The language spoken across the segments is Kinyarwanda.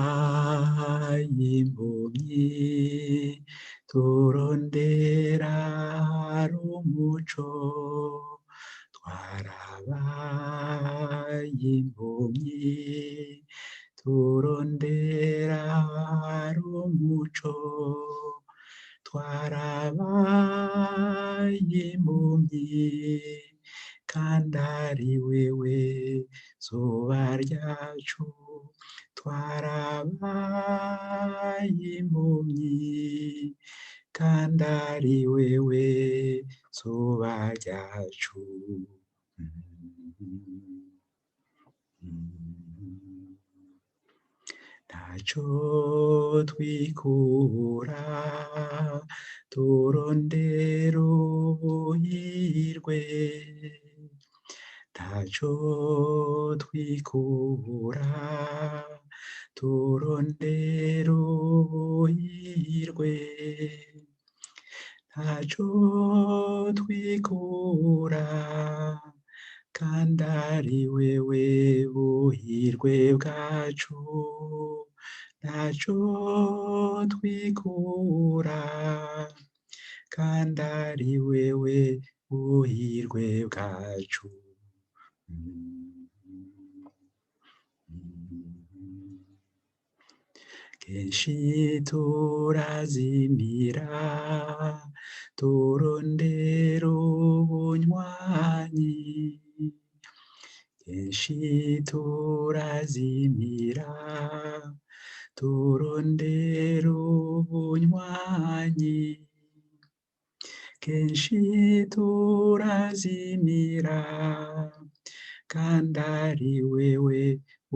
twarabaye impumyi turondera umuco, twarabaye impumyi turondera umuco, twarabaye impumyi kandi ari wewe zuba ryacu, twarabaye impumyi kandi ari wewe zuba ryacu. Ntacyo twikura turondera ubuhirwe, ntacyo twikura turondera ubuhirwe, ntacyo twikura kandi ari wewe buhirwe bwacu, ntacyo twikura kandi ari wewe buhirwe bwacu. Kenshi turazimira turondera ubunywanyi, kenshi turazimira turondera ubunywanyi, kenshi turazimira kandi ari wewe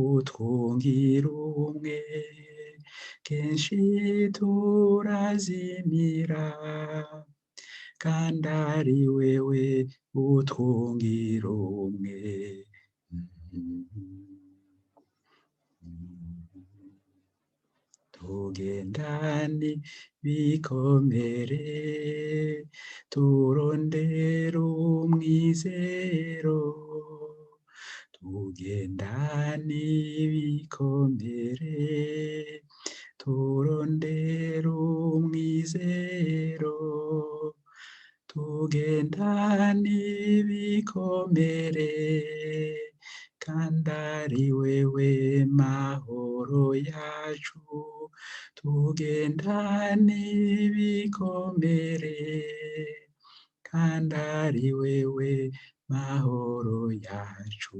utwungira ubumwe, kenshi turazimira kandi ari wewe utwungira ubumwe. Tugendane bikomere turondera umwizero, tugendane bikomere turondera umwizero, tugendane bikomere kandi ari wewe mahoro yacu, tugendane bikomere kandi ari wewe mahoro yacu.